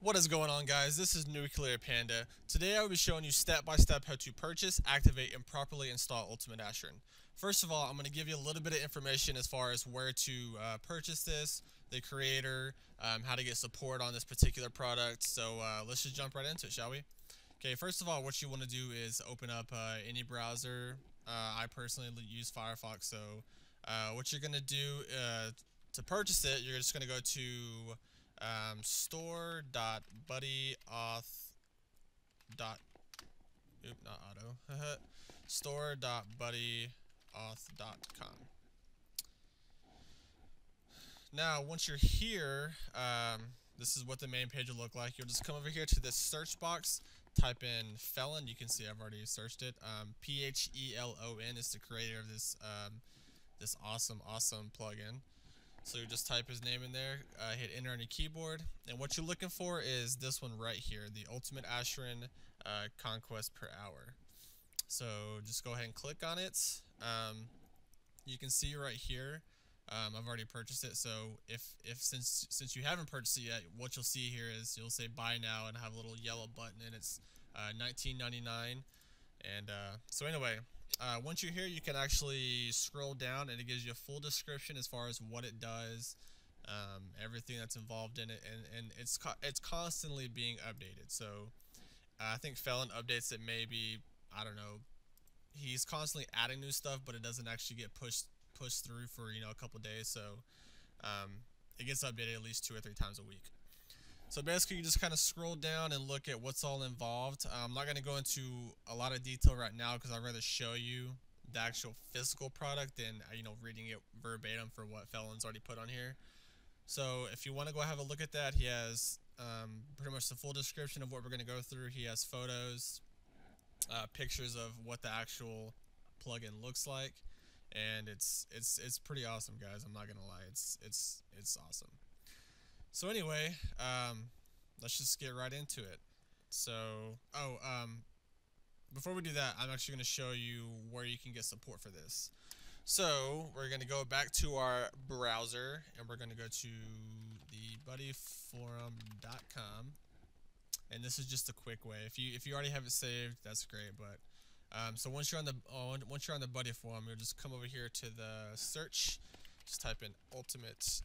What is going on, guys? This is Nuclear Panda. Today I will be showing you step by step how to purchase, activate, and properly install Ultimate Ashran. First of all, I'm going to give you a little bit of information as far as where to purchase this, the creator, how to get support on this particular product. So let's just jump right into it, shall we? Okay, first of all, what you want to do is open up any browser. I personally use Firefox, so what you're going to do to purchase it, you're just going to go to store.buddyauth. Not auto. store.buddyauth.com. Now, once you're here, this is what the main page will look like. You'll just come over here to this search box, type in Phelon. You can see I've already searched it. Phelon is the creator of this this awesome plugin. So you just type his name in there, hit enter on your keyboard, and what you're looking for is this one right here, the Ultimate Ashran Conquest per hour. So just go ahead and click on it. You can see right here, I've already purchased it. So since you haven't purchased it yet, what you'll see here is you'll say buy now and have a little yellow button, and it's $19.99. And so anyway. Once you're here, you can actually scroll down and it gives you a full description as far as what it does, everything that's involved in it, and it's constantly being updated. So I think Phelon updates it maybe, I don't know, he's constantly adding new stuff, but it doesn't actually get pushed through for a couple days. So it gets updated at least 2 or 3 times a week. So basically, you just kind of scroll down and look at what's all involved. I'm not going to go into a lot of detail right now because I'd rather show you the actual physical product than reading it verbatim for what Phelon's already put on here. So if you want to go have a look at that, he has pretty much the full description of what we're going to go through. He has photos, pictures of what the actual plugin looks like, and it's pretty awesome, guys. I'm not gonna lie, it's awesome. So anyway, let's just get right into it. So, before we do that, I'm actually going to show you where you can get support for this. So, we're going to go back to our browser, and we're going to go to the buddyforum.com. And this is just a quick way. If you already have it saved, that's great. But so once you're on the Buddy forum, you'll just come over here to the search. Just type in Ultimate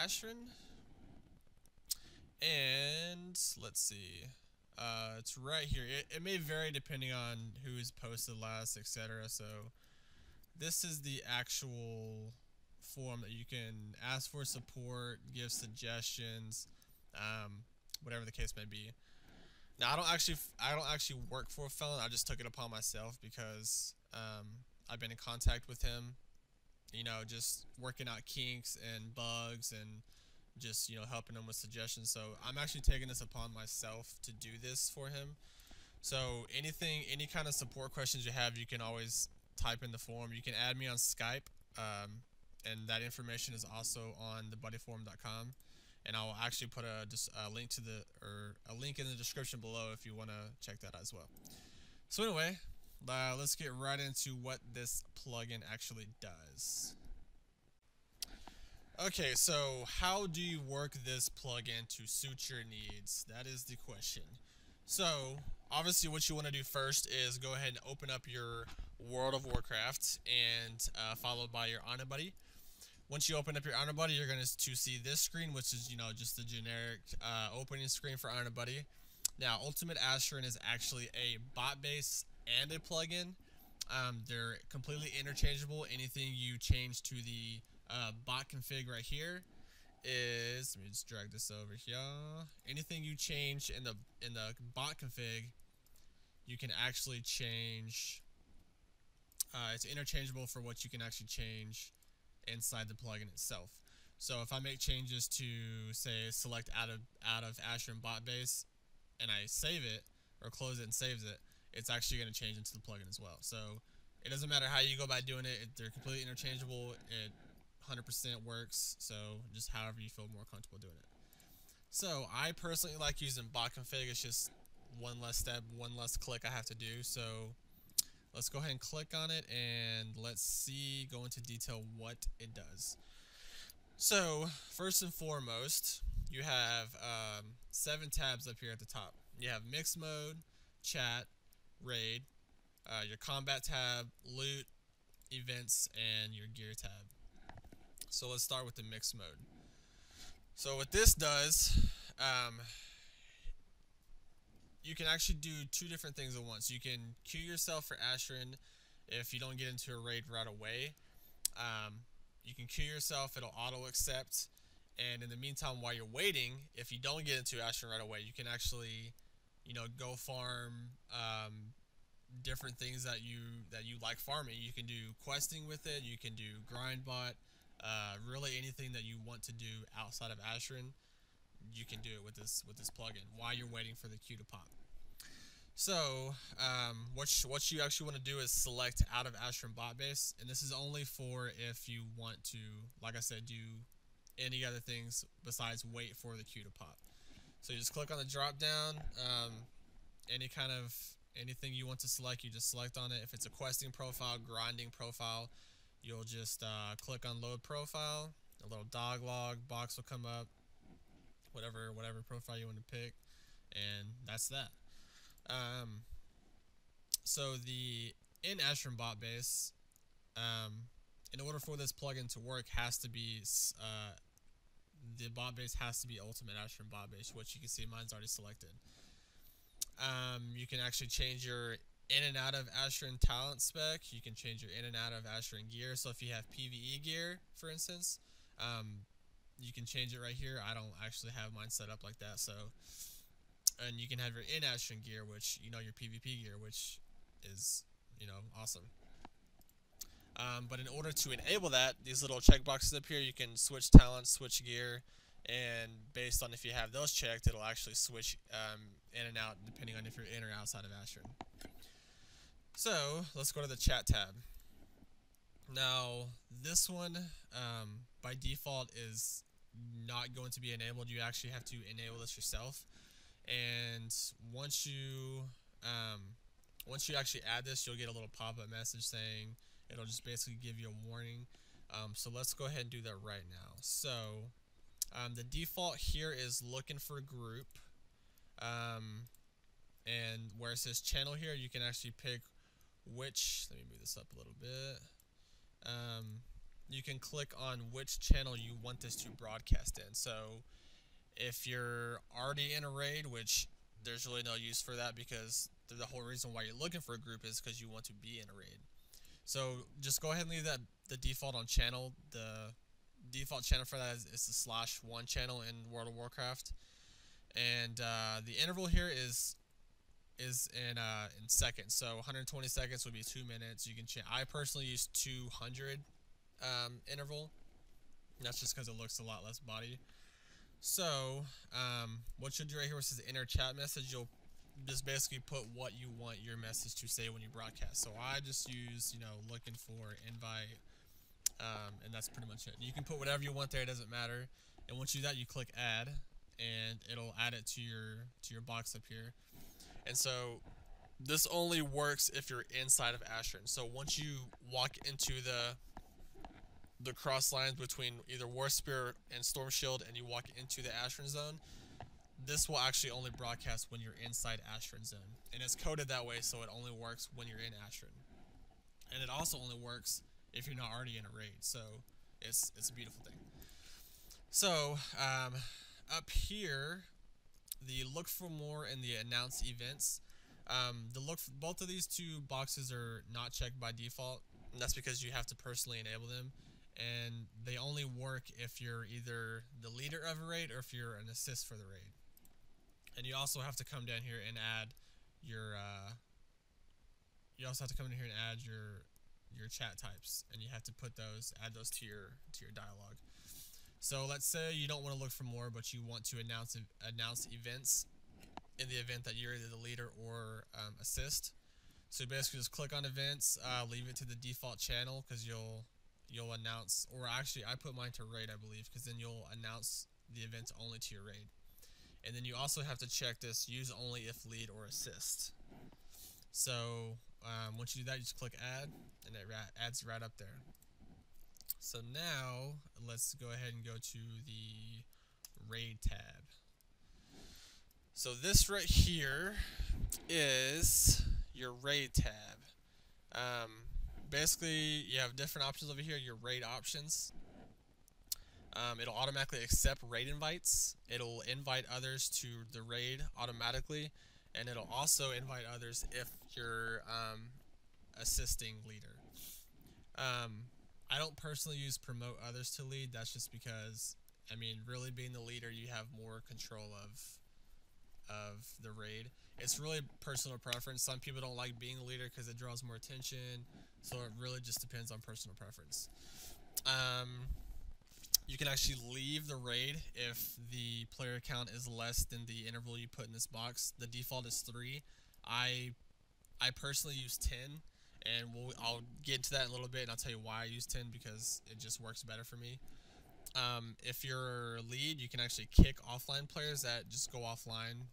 Ashran. And let's see, it's right here. It may vary depending on who's posted last, etc. So this is the actual forum that you can ask for support, give suggestions, whatever the case may be. Now I don't actually work for Phelon. I just took it upon myself because I've been in contact with him, just working out kinks and bugs and just helping him with suggestions. So I'm actually taking this upon myself to do this for him. So any kind of support questions you have, you can always type in the forum. You can add me on Skype, and that information is also on thebuddyforum.com, and I'll actually put a link to a link in the description below if you want to check that as well. So anyway, let's get right into what this plugin actually does. Okay, so how do you work this plugin to suit your needs? That is the question. So, obviously what you want to do first is go ahead and open up your World of Warcraft, and followed by your Honor Buddy. Once you open up your Honor Buddy, you're going to see this screen, which is, just the generic opening screen for Honor Buddy. Now, Ultimate Ashran is actually a bot base and a plugin. They're completely interchangeable. Anything you change to the bot config right here is, let me just drag this over here. Anything you change in the bot config, you can actually change. It's interchangeable for what you can actually change inside the plugin itself. So if I make changes to, say, select out of Ashran bot base, and I save it or close it and saves it, it's actually going to change into the plugin as well. So it doesn't matter how you go about doing it. They're completely interchangeable. It 100% works, so just however you feel more comfortable doing it. So I personally like using bot config. It's just one less step, one less click I have to do. So let's go ahead and click on it, and let's go into detail what it does. So first and foremost, you have 7 tabs up here at the top. You have mix mode, chat, raid, your combat tab, loot, events, and your gear tab. So let's start with the mix mode. So what this does, you can actually do 2 different things at once. You can queue yourself for Ashran if you don't get into a raid right away. You can queue yourself, it'll auto accept, and in the meantime, while you're waiting, if you don't get into Ashran right away, you can actually, go farm different things that you like farming. You can do questing with it, you can do grind bot, really anything that you want to do outside of Ashran, you can do it with this plugin while you're waiting for the queue to pop. So what you actually want to do is select out of Ashran bot base, and this is only for if you want to, like I said, do any other things besides wait for the queue to pop. So you just click on the drop down, anything you want to select, you just select on it. If it's a questing profile, grinding profile, you'll just click on load profile, a little dog log box will come up, whatever profile you want to pick, and that's that. So the in Ashran bot base, in order for this plugin to work, has to be the bot base has to be ultimate Ashran bot base, which you can see mine's already selected. You can actually change your in and out of Ashran talent spec. You can change your in and out of Ashran gear. So if you have PvE gear, for instance, you can change it right here. I don't actually have mine set up like that, so. And you can have your in Ashran gear, which, your PvP gear, which is, awesome. But in order to enable that, these little checkboxes up here, you can switch talents, switch gear, and based on if you have those checked, it'll actually switch in and out depending on if you're in or outside of Ashran. So let's go to the chat tab. Now this one by default is not going to be enabled. You actually have to enable this yourself, and once you actually add this, you'll get a little pop-up message saying, it'll just basically give you a warning. So let's go ahead and do that right now. So the default here is looking for a group, and where it says channel here, you can actually pick which, let me move this up a little bit. You can click on which channel you want this to broadcast in. So if you're already in a raid, which there's really no use for that, because the whole reason why you're looking for a group is because you want to be in a raid. So just go ahead and leave the default on channel. The default channel for that is the /1 channel in World of Warcraft, and the interval here is in seconds. So 120 seconds would be 2 minutes. You can change. I personally use 200 interval. And that's just because it looks a lot less body. So what you'll do right here, where it says inner chat message, you'll just basically put what you want your message to say when you broadcast. So I just use, looking for invite, and that's pretty much it. You can put whatever you want there, it doesn't matter. And once you do that, you click add, and it'll add it to your box up here. And so this only works if you're inside of Ashran. So once you walk into the cross lines between either War Spirit and Storm Shield, and you walk into the Ashran zone, this will actually only broadcast when you're inside Ashran zone. And it's coded that way, so it only works when you're in Ashran. And it also only works if you're not already in a raid. So it's a beautiful thing. So up here, the look for more and the announce events. Both of these 2 boxes are not checked by default, and that's because you have to personally enable them. And they only work if you're either the leader of a raid or if you're an assist for the raid. And you also have to come down here and add your your chat types, and you have to add those to your dialogue. So let's say you don't want to look for more, but you want to announce events in the event that you're either the leader or assist. So basically just click on events, leave it to the default channel, because you'll announce, or actually I put mine to raid, I believe, because then you'll announce the events only to your raid. And then you also have to check this use only if lead or assist. So once you do that, you just click add, and it adds right up there. So now let's go ahead and go to the raid tab. So this right here is your raid tab. Basically, you have different options over here. Your raid options. It'll automatically accept raid invites. It'll invite others to the raid automatically, and it'll also invite others if you're assisting leader. I don't personally use promote others to lead. That's just because, I mean, really being the leader, you have more control of the raid. It's really personal preference. Some people don't like being a leader because it draws more attention, so it really just depends on personal preference. You can actually leave the raid if the player count is less than the interval you put in this box. The default is 3. I personally use 10, and I'll get into that in a little bit, and I'll tell you why I use 10 because it just works better for me. If you're lead, you can actually kick offline players that just go offline,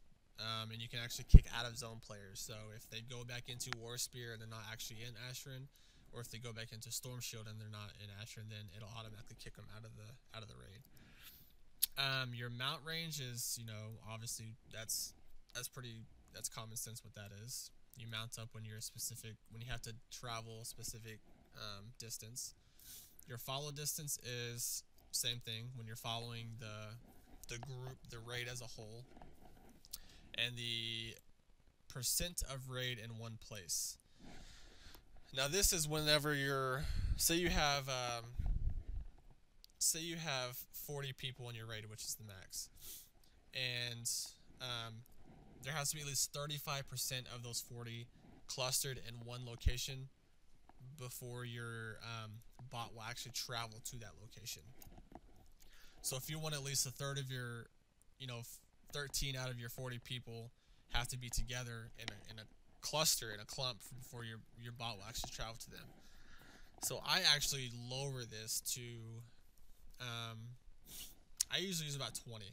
and you can actually kick out of zone players. So if they go back into War Spear and they're not actually in Ashran, or if they go back into Storm Shield and they're not in Ashran, then it'll automatically kick them out of the raid. Your mount range is, you know, obviously that's common sense what that is. You mount up when you have to travel a specific distance. Your follow distance is same thing when you're following the group, the raid as a whole, and the percent of raid in one place. Now this is whenever say you have 40 people in your raid, which is the max, and there has to be at least 35% of those 40 clustered in one location before your bot will actually travel to that location. So if you want at least a third of your, 13 out of your 40 people have to be together in a cluster, in a clump, before your bot will actually travel to them. So I actually lower this to, I usually use about 20.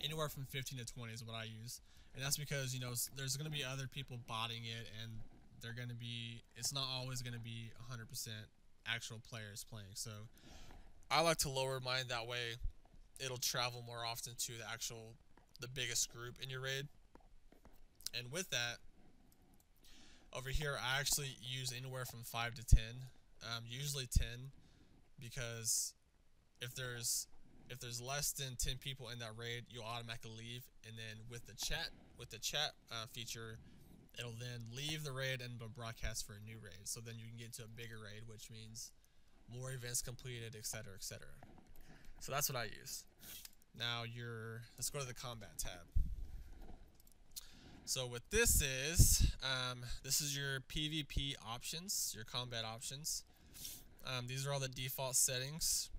Anywhere from 15 to 20 is what I use. And that's because, there's going to be other people botting it, and it's not always going to be 100% actual players playing. So I like to lower mine, that way it'll travel more often to the biggest group in your raid. And with that, over here I actually use anywhere from 5 to 10, usually 10, because if there's less than 10 people in that raid, you'll automatically leave, and then with the chat feature, it'll then leave the raid and it'll broadcast for a new raid. So then you can get into a bigger raid, which means more events completed, etc., etc. So that's what I use. Now let's go to the combat tab. So what this is your PvP options, your combat options. These are all the default settings,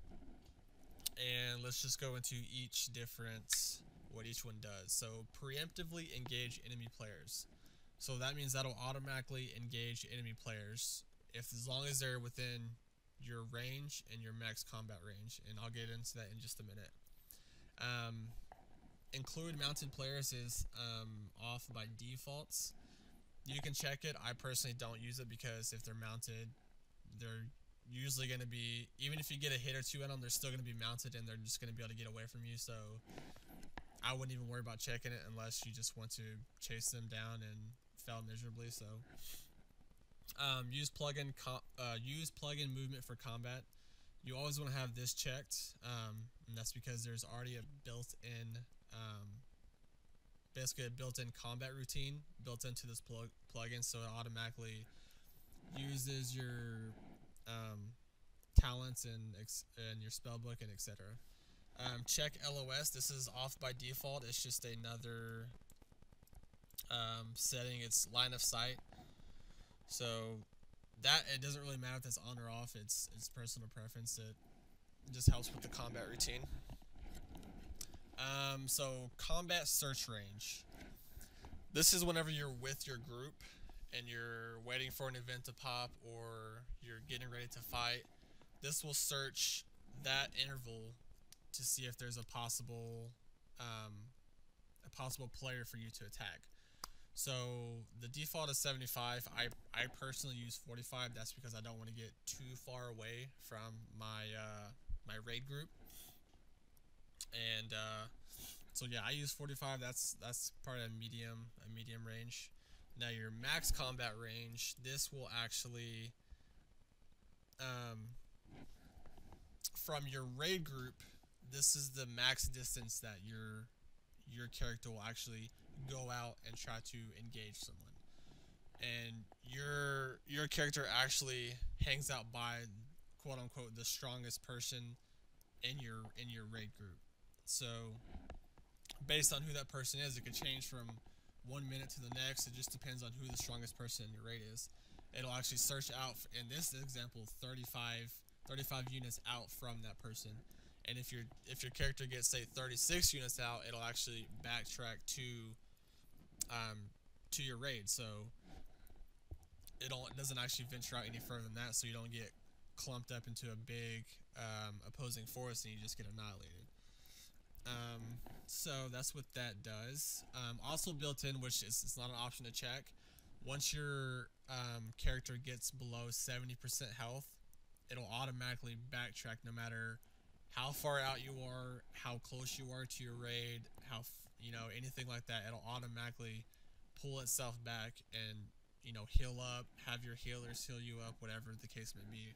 and let's just go into what each one does. So preemptively engage enemy players. So that means that'll automatically engage enemy players as long as they're within your range and your max combat range, and I'll get into that in just a minute. Include mounted players is off by defaults. You can check it. I personally don't use it because if they're mounted, they're usually going to be, even if you get a hit or two in them, they're still going to be mounted and they're just going to be able to get away from you. So I wouldn't even worry about checking it unless you just want to chase them down and fail miserably. So use plugin movement for combat. You always want to have this checked, and that's because there's already a built-in basically a built-in combat routine built into this plugin, so it automatically uses your talents and your spellbook and etc. Check LOS. This is off by default. It's just another setting. It's line of sight. So that it doesn't really matter if it's on or off. It's personal preference. It just helps with the combat routine. So combat search range. This is whenever you're with your group and you're waiting for an event to pop or you're getting ready to fight. This will search that interval to see if there's a possible player for you to attack. So the default is 75. I personally use 45. That's because I don't want to get too far away from my my raid group. And So yeah, I use 45. That's probably a medium range. Now your max combat range, this will actually from your raid group, this is the max distance that your character will actually go out and try to engage someone. And your character actually hangs out by, quote unquote, the strongest person in your raid group. So based on who that person is, it could change from 1 minute to the next. It just depends on who the strongest person in your raid is. It'll actually search out, in this example, 35 units out from that person. And if your character gets, say, 36 units out, it'll actually backtrack to your raid. So it doesn't actually venture out any further than that, so you don't get clumped up into a big opposing force and you just get annihilated. So that's what that does. Also built in, which is, it's not an option to check, once your character gets below 70% health, it'll automatically backtrack no matter how far out you are, how close you are to your raid, anything like that. It'll automatically pull itself back and heal up, have your healers heal you up, whatever the case may be.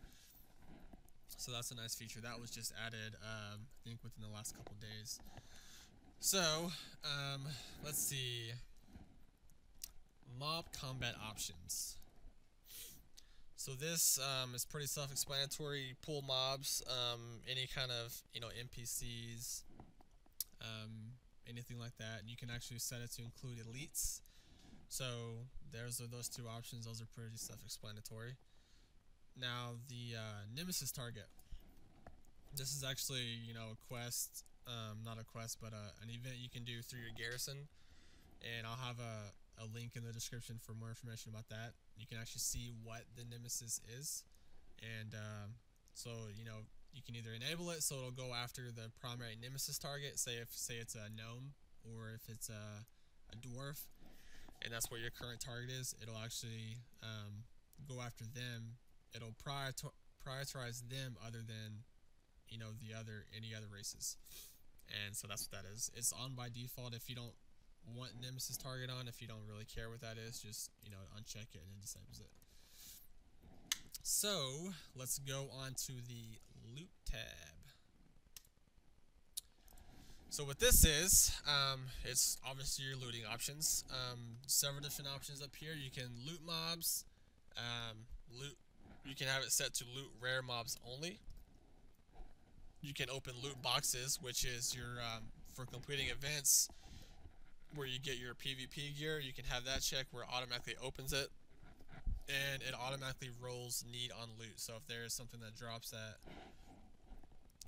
So that's a nice feature that was just added, I think within the last couple days. So let's see, mob combat options. So this is pretty self-explanatory. Pull mobs, any kind of NPCs, anything like that. You can actually set it to include elites. So there's those two options. Those are pretty self-explanatory. Now the Nemesis target. This is actually a quest, not a quest, but an event you can do through your garrison. And I'll have a link in the description for more information about that. You can actually see what the Nemesis is, and so you can either enable it so it'll go after the primary Nemesis target. Say it's a gnome, or if it's a dwarf, and that's where your current target is, it'll actually go after them. It'll prioritize them other than any other races, and so that's what that is. It's on by default. If you don't want Nemesis target on, if you don't really care what that is, just uncheck it and it disables it. So let's go on to the loot tab. So what this is, it's obviously your looting options. Several different options up here. You can loot mobs, you can have it set to loot rare mobs only. You can open loot boxes, which is your for completing events where you get your PvP gear. You can have that check where it automatically opens it, and it automatically rolls need on loot. So if there is something that drops that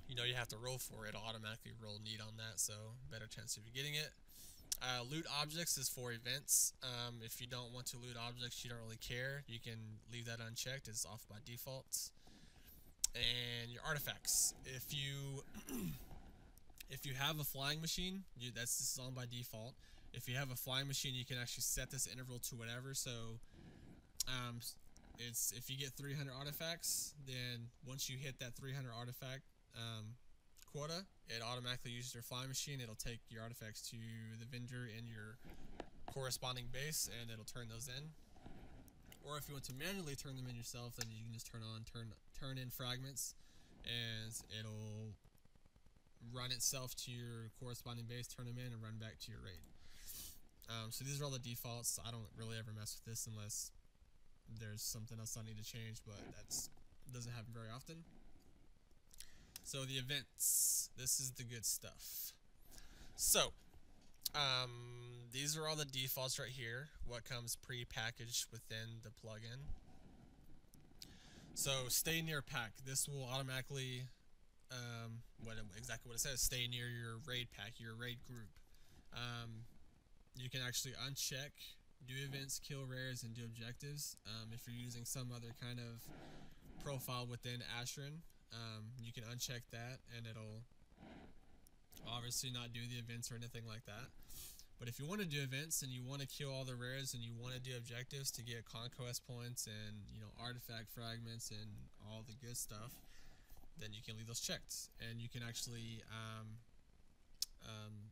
you have to roll for, it'll automatically roll need on that, so better chance of you getting it. Loot objects is for events. If you don't want to loot objects, you don't really care, you can leave that unchecked. It's off by default. And your artifacts, if you have a flying machine, this is on by default. If you have a flying machine, you can actually set this interval to whatever. So it's if you get 300 artifacts, then once you hit that 300 artifact quota, it automatically uses your flying machine. It'll take your artifacts to the vendor in your corresponding base, and it'll turn those in. Or if you want to manually turn them in yourself, then you can just turn in fragments, and it'll run itself to your corresponding base, turn them in, and run back to your raid. So these are all the defaults. I don't really ever mess with this unless there's something else I need to change, but that doesn't happen very often. So the events, this is the good stuff. So these are all the defaults right here, what comes pre-packaged within the plugin. So stay near pack. This will automatically exactly what it says, stay near your raid pack, your raid group. You can actually uncheck do events, kill rares, and do objectives. If you're using some other kind of profile within Ashran, you can uncheck that, and it'll obviously not do the events or anything like that. But if you want to do events and you want to kill all the rares and you want to do objectives to get conquest points and artifact fragments and all the good stuff, then you can leave those checked, and you can actually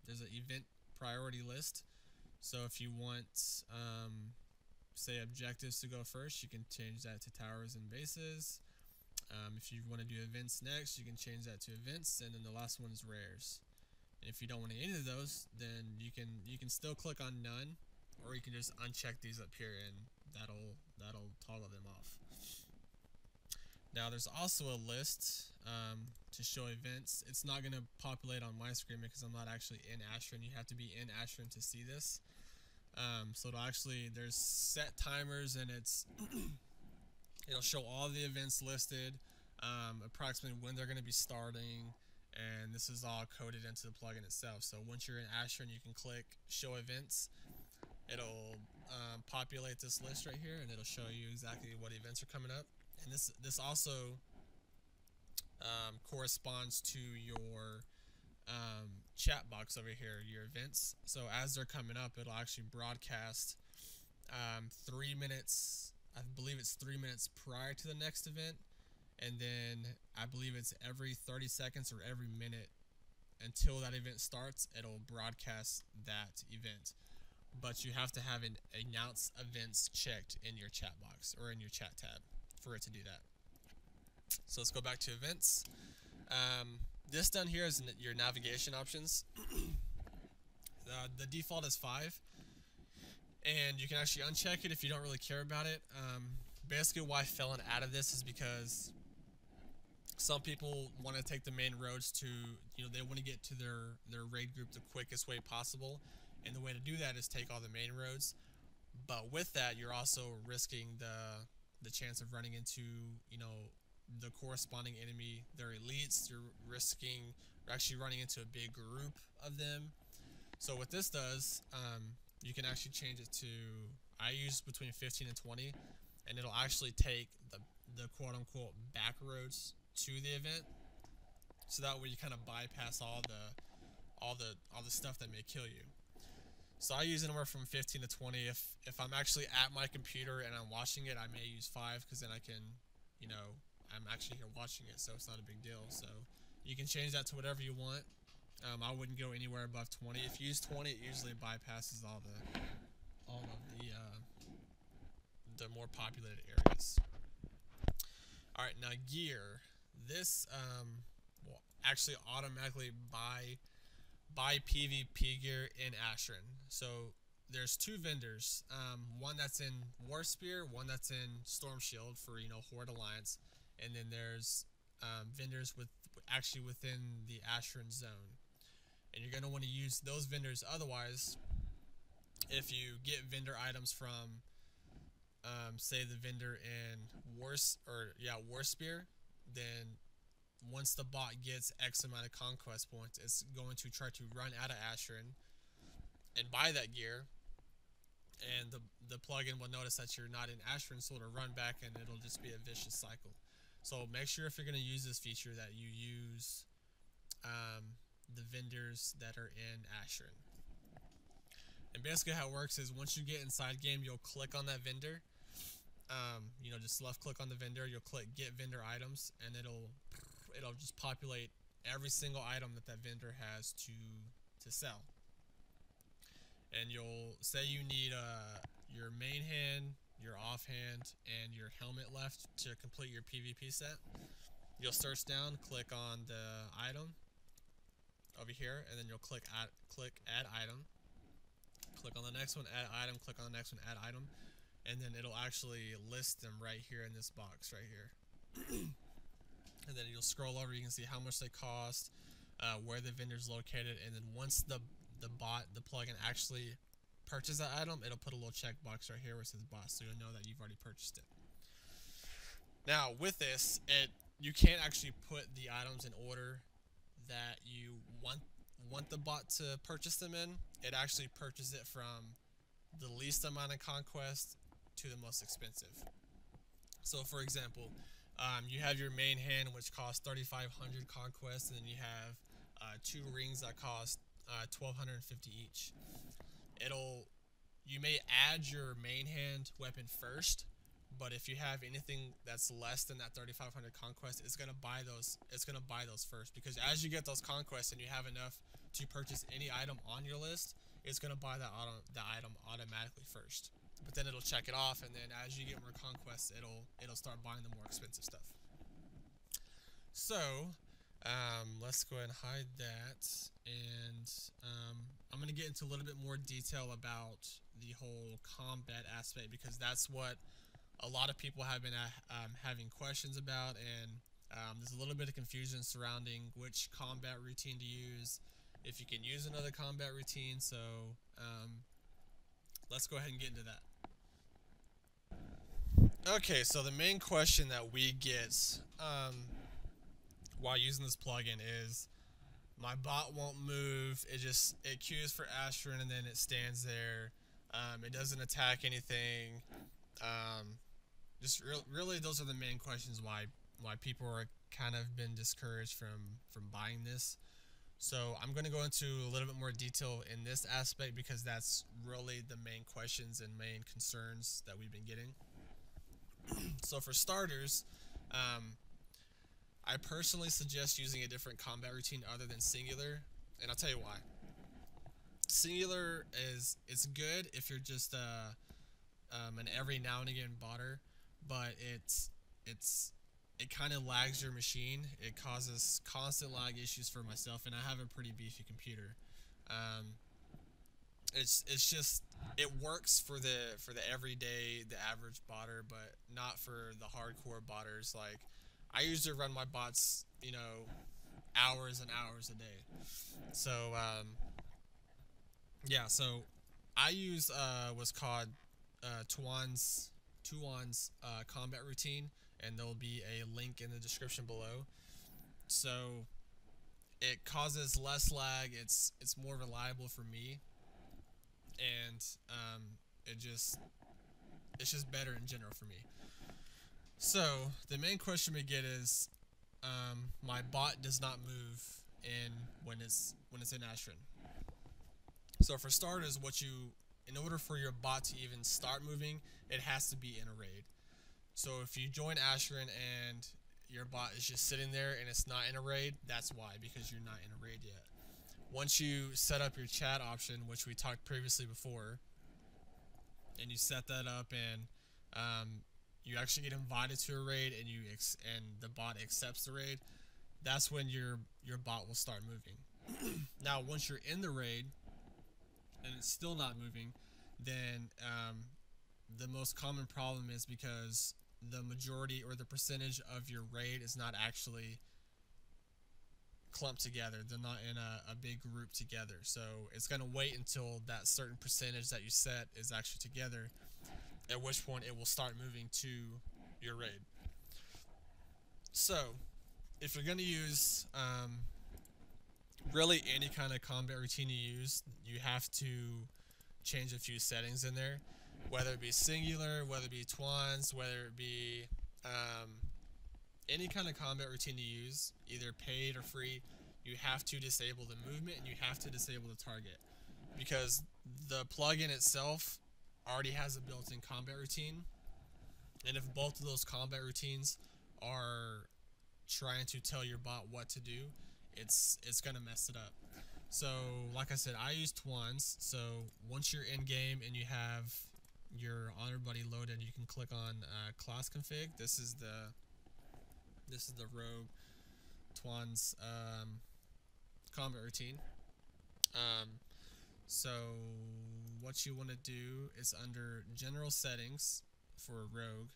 there's an event priority list. So if you want, say, objectives to go first, you can change that to towers and bases. If you want to do events next, you can change that to events, and then the last one is rares. And if you don't want any of those, then you can still click on none, or you can just uncheck these up here, and that'll toggle them off. Now there's also a list to show events. It's not going to populate on my screen because I'm not actually in Ashran. You have to be in Ashran to see this. So it'll actually, there's set timers, and it'll show all the events listed, approximately when they're going to be starting, and this is all coded into the plugin itself. So once you're in Ashran, you can click show events. It'll populate this list right here, and it'll show you exactly what events are coming up. And this also corresponds to your chat box over here, your events. So as they're coming up, it'll actually broadcast 3 minutes. I believe it's 3 minutes prior to the next event, and then I believe it's every 30 seconds or every minute until that event starts, it'll broadcast that event. But you have to have an announce events checked in your chat box or in your chat tab for it to do that. So let's go back to events. This down here is your navigation options. The default is 5. And you can actually uncheck it if you don't really care about it. Basically why Phelon added this is because some people want to take the main roads to, they want to get to their raid group the quickest way possible. And the way to do that is take all the main roads. But with that, you're also risking the chance of running into, the corresponding enemy, their elites. You're actually running into a big group of them. So what this does, you can actually change it to, I use between 15 and 20, and it'll actually take the quote-unquote back roads to the event. So that way you kind of bypass all the stuff that may kill you. So I use anywhere from 15 to 20. If I'm actually at my computer and I'm watching it, I may use 5 because then I can, I'm actually here watching it, so it's not a big deal. So you can change that to whatever you want. I wouldn't go anywhere above 20. If you use 20, it usually bypasses all of the more populated areas. All right, now gear. This will actually automatically buy PvP gear in Ashran. So there's 2 vendors. One that's in War Spear, one that's in Storm Shield for Horde Alliance, and then there's vendors actually within the Ashran zone. And you're going to want to use those vendors. Otherwise, if you get vendor items from, say, the vendor in War Spear, then once the bot gets X amount of conquest points, it's going to try to run out of Ashran and buy that gear. And the plugin will notice that you're not in Ashran, so it'll run back, and it'll just be a vicious cycle. So make sure if you're going to use this feature that you use the vendors that are in Ashran. And basically how it works is once you get inside game, you'll click on that vendor. Just left click on the vendor, you'll click get vendor items, and it'll just populate every single item that vendor has to sell. And you'll say you need your main hand, your offhand, and your helmet left to complete your PvP set. You'll search down, click on the item over here, and then you'll click add item. Click on the next one, add item. Click on the next one, add item. And then it'll actually list them right here in this box right here. And then you'll scroll over, you can see how much they cost, where the vendor's located, and then once the plugin actually purchases that item, it'll put a little checkbox right here where it says bought, so you'll know that you've already purchased it. Now with this, you can't actually put the items in order that you want the bot to purchase them in. It actually purchases it from the least amount of conquest to the most expensive. So for example, you have your main hand, which costs 3,500 conquest, and then you have 2 rings that cost 1,250 each. You may add your main hand weapon first, but if you have anything that's less than that 3,500 conquest, it's gonna buy those. It's gonna buy those first, because as you get those conquests and you have enough to purchase any item on your list, it's going to buy the item automatically first. But then it'll check it off, and then as you get more conquests, it'll start buying the more expensive stuff. So let's go ahead and hide that, and I'm going to get into a little bit more detail about the whole combat aspect, because that's what a lot of people have been having questions about, and there's a little bit of confusion surrounding which combat routine to use, if you can use another combat routine. So let's go ahead and get into that. Okay, so the main question that we get while using this plugin is, my bot won't move, it queues for Ashran and then it stands there, it doesn't attack anything. Really those are the main questions why people are kind of been discouraged from buying this. So I'm going to go into a little bit more detail in this aspect, because that's really the main questions and main concerns that we've been getting. So for starters, I personally suggest using a different combat routine other than singular, and I'll tell you why. Singular it's good if you're just an every now and again botter, but it kind of lags your machine. It causes constant lag issues for myself, and I have a pretty beefy computer. It's just, it works for the everyday, the average botter, but not for the hardcore botters. Like, I usually run my bots, you know, hours and hours a day. So yeah, so I use what's called Tuan's combat routine, and there'll be a link in the description below. So it causes less lag, it's more reliable for me, and it's just better in general for me. So the main question we get is, my bot does not move when it's in Ashran. So for starters, in order for your bot to even start moving, it has to be in a raid. So if you join Ashran and your bot is just sitting there and it's not in a raid, that's why, because you're not in a raid yet. Once you set up your chat option, which we talked previously before, and you set that up, and you actually get invited to a raid, and the bot accepts the raid, that's when your bot will start moving. Now, once you're in the raid and it's still not moving, then the most common problem is because the majority or the percentage of your raid is not actually clumped together. They're not in a big group together. So it's going to wait until that certain percentage that you set is actually together, at which point it will start moving to your raid. So if you're going to use really any kind of combat routine you use, you have to change a few settings in there, whether it be singular, whether it be Tuan's, whether it be any kind of combat routine you use, either paid or free. You have to disable the movement and you have to disable the target, because the plugin itself already has a built-in combat routine, and if both of those combat routines are trying to tell your bot what to do, it's gonna mess it up. So like I said, I use Tuan's. So once you're in game and you have your honor buddy loaded, you can click on class config. This is the rogue Tuan's combat routine. So what you want to do is, under general settings for rogue,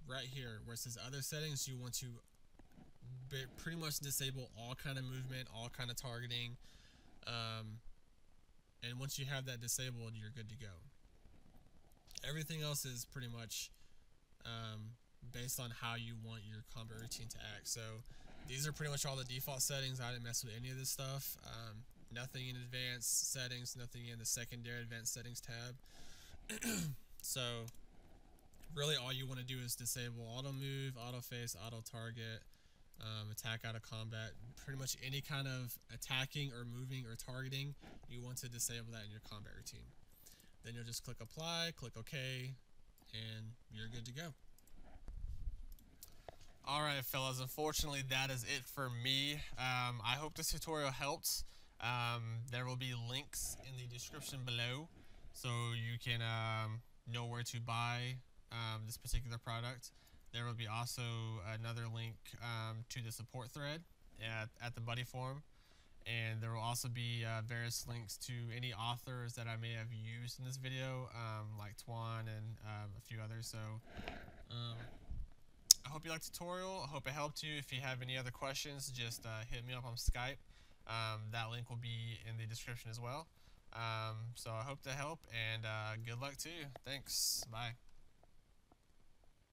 right here where it says other settings, you want to pretty much disable all kind of movement, all kind of targeting, and once you have that disabled, you're good to go. Everything else is pretty much based on how you want your combat routine to act. So these are pretty much all the default settings. I didn't mess with any of this stuff. Nothing in advanced settings, nothing in the secondary advanced settings tab. So really all you want to do is disable auto move, auto face, auto target, attack out of combat. Pretty much any kind of attacking or moving or targeting, you want to disable that in your combat routine. Then you'll just click apply, click OK, and you're good to go. Alright fellas, unfortunately that is it for me. I hope this tutorial helped. There will be links in the description below so you can know where to buy this particular product. There will be also another link to the support thread at the buddy forum, and there will also be various links to any authors that I may have used in this video, like Twan and a few others. So I hope you liked the tutorial. I hope it helped you. If you have any other questions, just hit me up on Skype. That link will be in the description as well. So I hope to help, and good luck to you. Thanks. Bye.